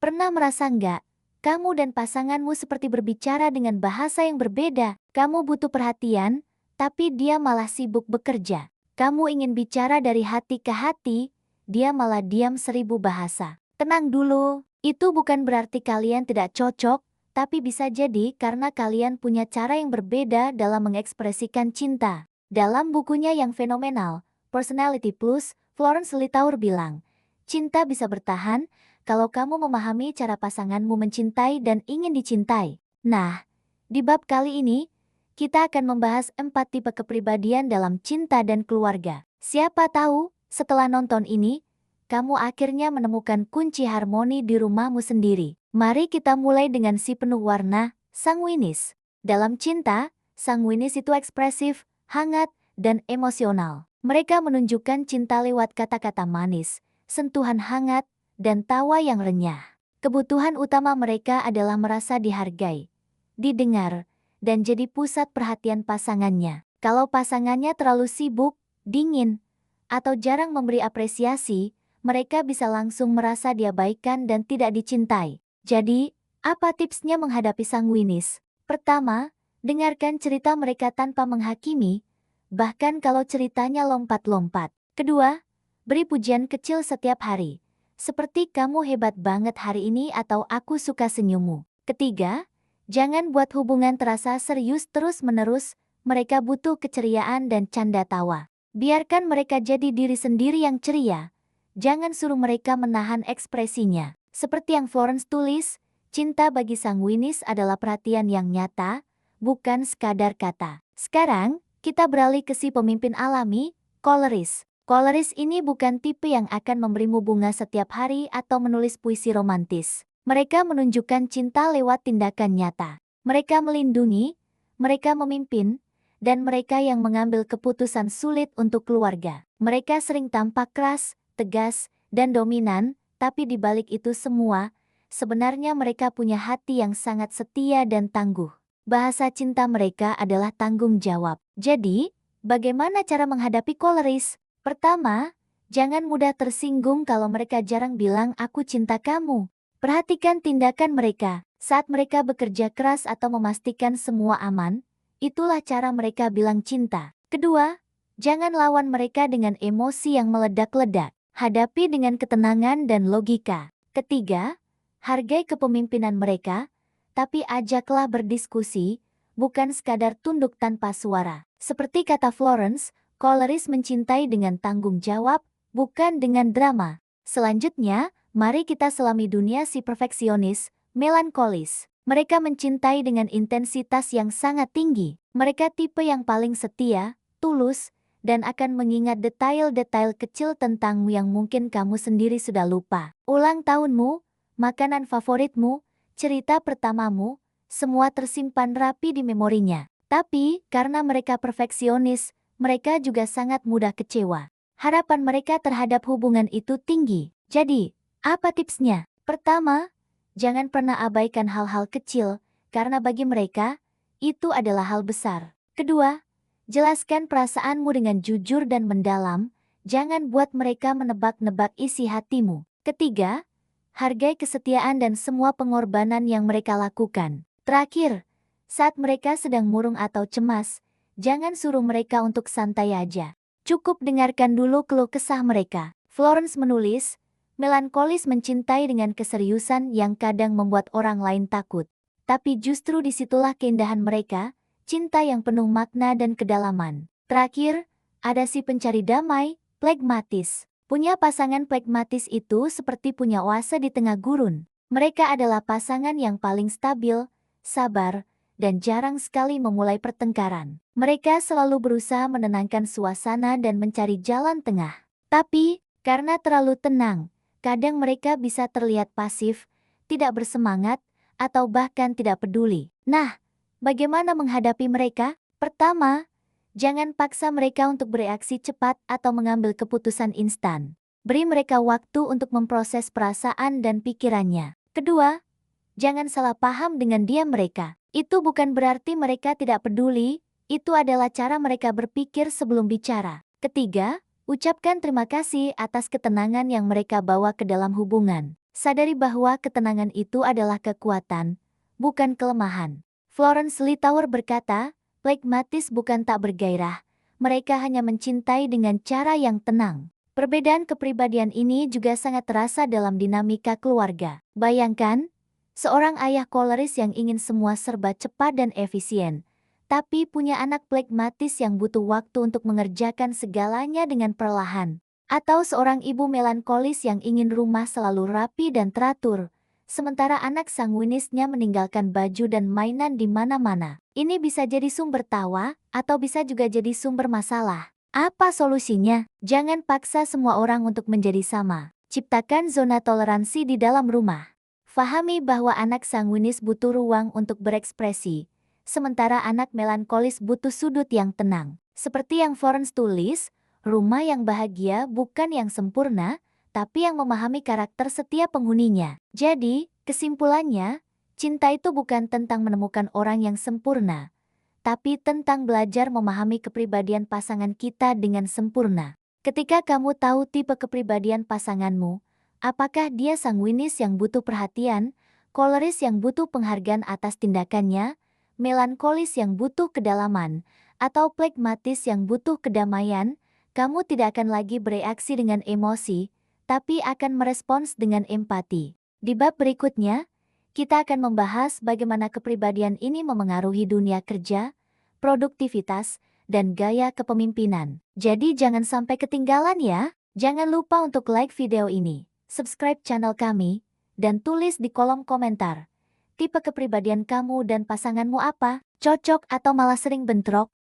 Pernah merasa nggak? Kamu dan pasanganmu seperti berbicara dengan bahasa yang berbeda. Kamu butuh perhatian, tapi dia malah sibuk bekerja. Kamu ingin bicara dari hati ke hati, dia malah diam 1000 bahasa. Tenang dulu, itu bukan berarti kalian tidak cocok, tapi bisa jadi karena kalian punya cara yang berbeda dalam mengekspresikan cinta. Dalam bukunya yang fenomenal, Personality Plus, Florence Littauer bilang, cinta bisa bertahan kalau kamu memahami cara pasanganmu mencintai dan ingin dicintai. Nah, di bab kali ini, kita akan membahas 4 tipe kepribadian dalam cinta dan keluarga. Siapa tahu, setelah nonton ini, kamu akhirnya menemukan kunci harmoni di rumahmu sendiri. Mari kita mulai dengan si penuh warna, sanguinis. Dalam cinta, sanguinis itu ekspresif, hangat, dan emosional. Mereka menunjukkan cinta lewat kata-kata manis, sentuhan hangat, dan tawa yang renyah. Kebutuhan utama mereka adalah merasa dihargai, didengar, dan jadi pusat perhatian pasangannya. Kalau pasangannya terlalu sibuk, dingin, atau jarang memberi apresiasi, mereka bisa langsung merasa diabaikan dan tidak dicintai. Jadi, apa tipsnya menghadapi sanguinis? Pertama, dengarkan cerita mereka tanpa menghakimi, bahkan kalau ceritanya lompat-lompat. Kedua, beri pujian kecil setiap hari. Seperti kamu hebat banget hari ini atau aku suka senyummu. Ketiga, jangan buat hubungan terasa serius terus-menerus, mereka butuh keceriaan dan canda tawa. Biarkan mereka jadi diri sendiri yang ceria. Jangan suruh mereka menahan ekspresinya. Seperti yang Florence tulis, cinta bagi sanguinis adalah perhatian yang nyata, bukan sekadar kata. Sekarang, kita beralih ke si pemimpin alami, koleris. Koleris ini bukan tipe yang akan memberimu bunga setiap hari atau menulis puisi romantis. Mereka menunjukkan cinta lewat tindakan nyata. Mereka melindungi, mereka memimpin, dan mereka yang mengambil keputusan sulit untuk keluarga. Mereka sering tampak keras, tegas, dan dominan, tapi di balik itu semua, sebenarnya mereka punya hati yang sangat setia dan tangguh. Bahasa cinta mereka adalah tanggung jawab. Jadi, bagaimana cara menghadapi koleris? Pertama, jangan mudah tersinggung kalau mereka jarang bilang aku cinta kamu. Perhatikan tindakan mereka. Saat mereka bekerja keras atau memastikan semua aman, itulah cara mereka bilang cinta. Kedua, jangan lawan mereka dengan emosi yang meledak-ledak. Hadapi dengan ketenangan dan logika. Ketiga, hargai kepemimpinan mereka, tapi ajaklah berdiskusi, bukan sekadar tunduk tanpa suara. Seperti kata Florence, koleris mencintai dengan tanggung jawab, bukan dengan drama. Selanjutnya, mari kita selami dunia si perfeksionis, melankolis. Mereka mencintai dengan intensitas yang sangat tinggi. Mereka tipe yang paling setia, tulus, dan akan mengingat detail-detail kecil tentangmu yang mungkin kamu sendiri sudah lupa. Ulang tahunmu, makanan favoritmu, cerita pertamamu, semua tersimpan rapi di memorinya. Tapi, karena mereka perfeksionis, mereka juga sangat mudah kecewa. Harapan mereka terhadap hubungan itu tinggi. Jadi, apa tipsnya? Pertama, jangan pernah abaikan hal-hal kecil, karena bagi mereka, itu adalah hal besar. Kedua, jelaskan perasaanmu dengan jujur dan mendalam, jangan buat mereka menebak-nebak isi hatimu. Ketiga, hargai kesetiaan dan semua pengorbanan yang mereka lakukan. Terakhir, saat mereka sedang murung atau cemas, jangan suruh mereka untuk santai aja. Cukup dengarkan dulu keluh kesah mereka. Florence menulis, melankolis mencintai dengan keseriusan yang kadang membuat orang lain takut. Tapi justru disitulah keindahan mereka, cinta yang penuh makna dan kedalaman. Terakhir, ada si pencari damai, flegmatis. Punya pasangan flegmatis itu seperti punya oase di tengah gurun. Mereka adalah pasangan yang paling stabil, sabar, dan jarang sekali memulai pertengkaran. Mereka selalu berusaha menenangkan suasana dan mencari jalan tengah. Tapi, karena terlalu tenang, kadang mereka bisa terlihat pasif, tidak bersemangat, atau bahkan tidak peduli. Nah, bagaimana menghadapi mereka? Pertama, jangan paksa mereka untuk bereaksi cepat atau mengambil keputusan instan. Beri mereka waktu untuk memproses perasaan dan pikirannya. Kedua, jangan salah paham dengan diam mereka. Itu bukan berarti mereka tidak peduli, itu adalah cara mereka berpikir sebelum bicara. Ketiga, ucapkan terima kasih atas ketenangan yang mereka bawa ke dalam hubungan. Sadari bahwa ketenangan itu adalah kekuatan, bukan kelemahan. Florence Littauer berkata, "Pragmatis bukan tak bergairah, mereka hanya mencintai dengan cara yang tenang." Perbedaan kepribadian ini juga sangat terasa dalam dinamika keluarga. Bayangkan, seorang ayah koleris yang ingin semua serba cepat dan efisien, tapi punya anak pragmatis yang butuh waktu untuk mengerjakan segalanya dengan perlahan. Atau seorang ibu melankolis yang ingin rumah selalu rapi dan teratur, sementara anak sanguinisnya meninggalkan baju dan mainan di mana-mana. Ini bisa jadi sumber tawa, atau bisa juga jadi sumber masalah. Apa solusinya? Jangan paksa semua orang untuk menjadi sama. Ciptakan zona toleransi di dalam rumah. Fahami bahwa anak sanguinis butuh ruang untuk berekspresi, sementara anak melankolis butuh sudut yang tenang. Seperti yang Florence tulis, rumah yang bahagia bukan yang sempurna, tapi yang memahami karakter setiap penghuninya. Jadi, kesimpulannya, cinta itu bukan tentang menemukan orang yang sempurna, tapi tentang belajar memahami kepribadian pasangan kita dengan sempurna. Ketika kamu tahu tipe kepribadian pasanganmu, apakah dia sanguinis yang butuh perhatian, koleris yang butuh penghargaan atas tindakannya, melankolis yang butuh kedalaman, atau pragmatis yang butuh kedamaian, kamu tidak akan lagi bereaksi dengan emosi, tapi akan merespons dengan empati. Di bab berikutnya, kita akan membahas bagaimana kepribadian ini memengaruhi dunia kerja, produktivitas, dan gaya kepemimpinan. Jadi jangan sampai ketinggalan ya. Jangan lupa untuk like video ini, subscribe channel kami, dan tulis di kolom komentar. Tipe kepribadian kamu dan pasanganmu apa? Cocok atau malah sering bentrok?